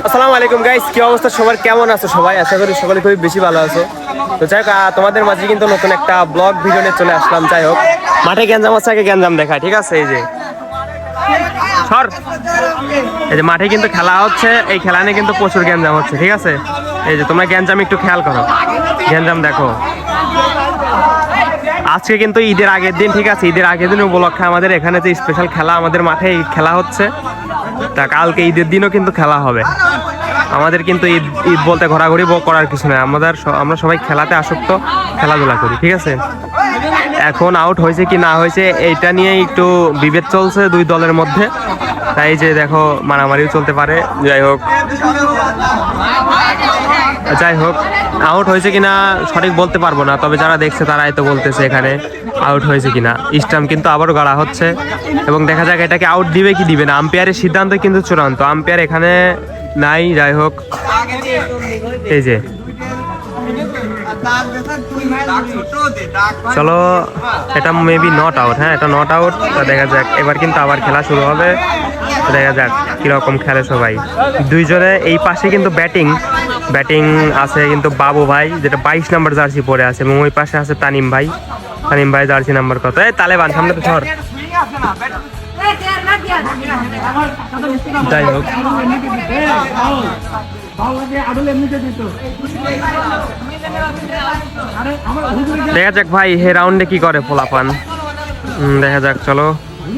আসসালামু আলাইকুম গাইস, কি অবস্থা সবার? কেমন আছো সবাই? আশা করি সকলে খুবই বেশি ভালো আছো। তো যাই হোক, তোমাদের মাঝে কিন্তু নতুন একটা ব্লগ ভিডিও নিয়ে চলে আসলাম। যাই হোক, মাঠে গ্যাঞ্জাম আছে, আগে গ্যাঞ্জাম দেখায়, ঠিক আছে? এই যে সর, এই যে মাঠে কিন্তু খেলা হচ্ছে, এই খেলা নিয়ে কিন্তু প্রচুর গ্যাঞ্জাম হচ্ছে, ঠিক আছে? এই যে তোমরা গ্যাঞ্জাম একটু খেয়াল করো, গ্যাঞ্জাম দেখো। আজকে কিন্তু ঈদের আগের দিন, ঠিক আছে? ঈদের আগের দিন উপলক্ষে আমাদের এখানে যে স্পেশাল খেলা, আমাদের মাঠে খেলা হচ্ছে, তা কালকে ঈদের দিনও কিন্তু খেলা হবে। আমাদের কিন্তু ঈদ ঈদ বলতে ঘোরাঘুরি করার কিছু নেই, আমরা সবাই খেলাতে আসক্ত, খেলাধুলা করি, ঠিক আছে? এখন আউট হয়েছে কি না হয়েছে এইটা নিয়ে একটু বিভেদ চলছে দুই দলের মধ্যে, তাই যে দেখো মারামারিও চলতে পারে। যাই হোক আউট হয়েছে কিনা সঠিক বলতে পারবো না, তবে যারা দেখছে তারাই তো বলতেছে এখানে আউট হয়েছে কিনা। স্টাম্প কিন্তু আবারও গাড়া হচ্ছে এবং দেখা যাক এটাকে আউট দিবে কি দিবে না। আম্পায়ারের সিদ্ধান্ত কিন্তু চূড়ান্ত, আম্পায়ার এখানে নাই। যাই হোক, এই যে চলো, এটা মেবি নট আউট। হ্যাঁ, এটা নট আউট। দেখা যাক, এবার কিন্তু আবার খেলা শুরু হবে। দেখা যাক কিরকম খেলে সবাই। দুইজনে এই পাশে কিন্তু ব্যাটিং আছে কিন্তু বাবু ভাই, যেটা 22 নম্বর জার্সি পরে আছে, এবং ওই পাশে আছে তানিম ভাই জার্সি নাম্বার কত? এই তালেবান সামনে তো ধর। যাই হোক, দেখা যাক ভাই হে রাউন্ডে কি করে ফলাফান। দেখা যাক, চলো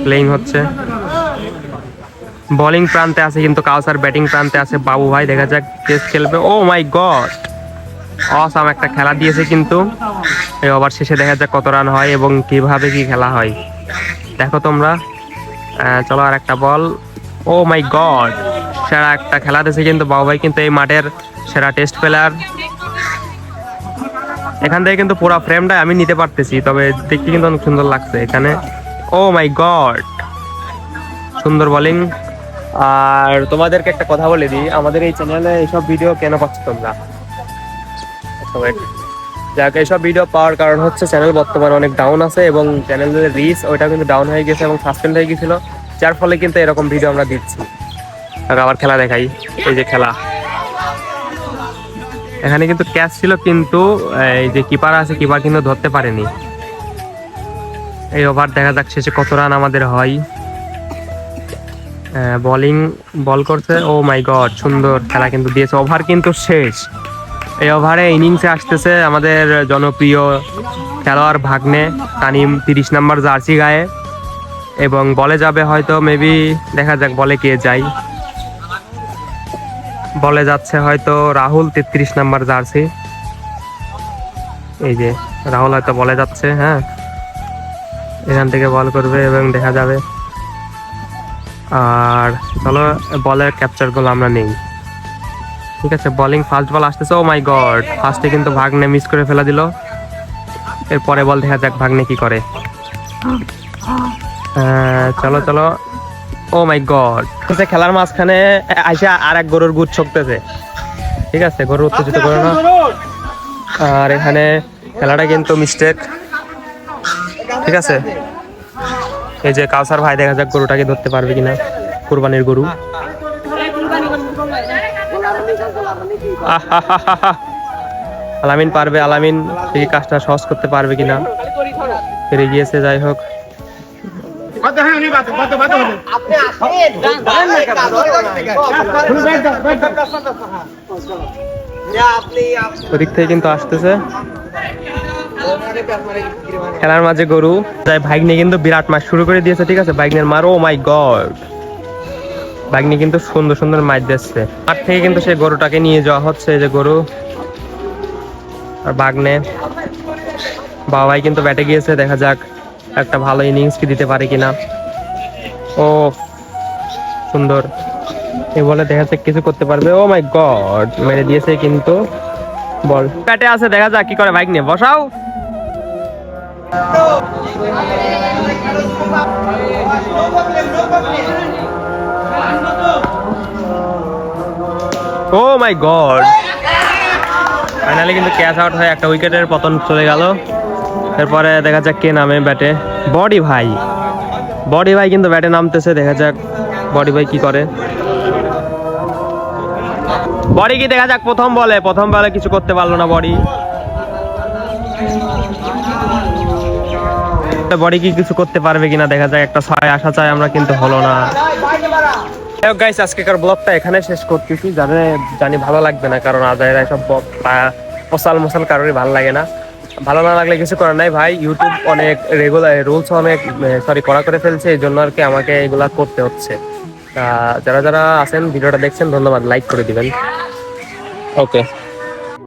প্লেইং হচ্ছে। বোলিং প্রান্তে আছে কিন্তু কাউসার, ব্যাটিং প্রান্তে আছে বাবু ভাই। দেখা যাক টেস্ট খেলবে। ও মাই গড, অসাম একটা খেলা দিয়েছে কিন্তু। এই ওভার শেষে দেখা যাক কত রান হয় এবং কিভাবে কি খেলা হয় দেখো তোমরা। চলো আর একটা বল। ও মাই গড, সেরা একটা খেলা দিয়েছে কিন্তু বাবু ভাই, কিন্তু এই মাঠের সেরা টেস্ট প্লেয়ার। এখান থেকে কিন্তু পুরো ফ্রেমটা আমি নিতে পারতেছি, তবে দেখতে কিন্তু অনেক সুন্দর লাগছে এখানে। ও মাই গড, সুন্দর বোলিং। আর তোমাদেরকে একটা কথা বলে দিই, আমাদের এই চ্যানেলে এইসব ভিডিও কেন পাচ্ছ তোমরা? যাক, এইসব ভিডিও পাওয়ার কারণ হচ্ছে চ্যানেল বর্তমানে অনেক ডাউন আছে এবং চ্যানেলের রিচ ওইটা কিন্তু ডাউন হয়ে গেছে এবং সাসপেন্ড হয়ে গেছিল, যার ফলে কিন্তু এরকম ভিডিও আমরা দিচ্ছি। আবার খেলা দেখাই, এই যে খেলা। এখানে কিন্তু ক্যাচ ছিল, কিন্তু এই যে কিপার আছে, কিপার কিন্তু ধরতে পারেনি। এই ওভার দেখা যাক শেষে কত রান আমাদের হয়। বল করছে। ও মাই গড, সুন্দর খেলা কিন্তু দিয়েছে। ওভার কিন্তু শেষ। এই ওভারে ইনিংসে আসতেছে আমাদের জনপ্রিয় খেলোয়াড় ভাগ্নে তানিম, 30 নম্বর জার্সি গায়ে, এবং বলে যাবে হয়তো মেবি। দেখা যাক বলে কে যায়। বলে যাচ্ছে হয়তো রাহুল, 33 নম্বর জার্সি। এই যে রাহুল হয়তো বলে যাচ্ছে। হ্যাঁ, এখান থেকে বল করবে এবং দেখা যাবে। আর চলো বলের ক্যাপচার গুলো আমরা নেই, ঠিক আছে? বোলিং ফার্স্ট বল আসতেছে। ও মাই গড, ফার্স্টে কিন্তু ভাগ্নে মিস করে ফেলা দিল। এরপরে বল দেখা যাক ভাগ্নে কি করে। চলো। ও মাই গড, খেলার মাঝখানে আইসে আর এক গরুর গুড় ছকতেছে, ঠিক আছে? গরুর উত্তেজিত করো না। আর এখানে খেলাটা কিন্তু মিস্টেক, ঠিক আছে? এই যে কাউসার ভাই, দেখা যাক গরুটাকে ধরতে পারবে কিনা, কুরবানির গরু। আলামিন পারবে, আলামিন এই কাজটা সহজ করতে পারবে কিনা, পেরে গিয়েছে। যাই হোক, ওদিক থেকে কিন্তু আসতেছে খেলার মাঝে গরু। তাই ভাগ্নে কিন্তু বিরাট মাছ শুরু করে দিয়েছে, ঠিক আছে? ভাগ্নের মার। ও মাই গড, ভাগ্নে কিন্তু সুন্দর সুন্দর মাছ দিচ্ছে। মাঠ থেকে কিন্তু সেই গরুটাকে নিয়ে যাওয়া হচ্ছে, এই যে গরু। আর ভাগ্নে বাবাই কিন্তু ব্যাটে গিয়েছে, দেখা যাক একটা ভালো ইনিংস কি দিতে পারে কিনা। ও সুন্দর, এই বলে দেখা যাক কিছু করতে পারবে। ও মাই গড, মেরে দিয়েছে কিন্তু বল ব্যাটে আছে। দেখা যাক কি করে ভাগ্নে। বসাও। ও মাই গড, ফাইনালি কিন্তু ক্যাচ আউট হয়ে একটা উইকেটের পতন চলে গেল। এরপরে দেখা যাক কে নামে ব্যাটে। বডি ভাই কিন্তু ব্যাটে নামতেছে, দেখা যাক বডি ভাই কি করে। বডি কি দেখা যাক, প্রথম বলে কিছু করতে পারলো না বডি। বডি কি কিছু করতে পারবে কিনা দেখা যায়, একটা 6 আশা চাই আমরা, কিন্তু হলো না। গাইস আজকেকার ব্লগটা এখানে শেষ করতেছি, জানি ভালো লাগবে না, কারণ আজাইরা এসব মশাল কারোরই ভালো লাগে না। ভালো না লাগলে কিছু করার নাই ভাই, ইউটিউব অনেক রেগুলার রুলস অনেক কড়া করে ফেলছে, এই জন্য আর কি আমাকে এগুলা করতে হচ্ছে। যারা যারা আছেন ভিডিওটা দেখছেন ধন্যবাদ, লাইক করে দিবেন। ওকে।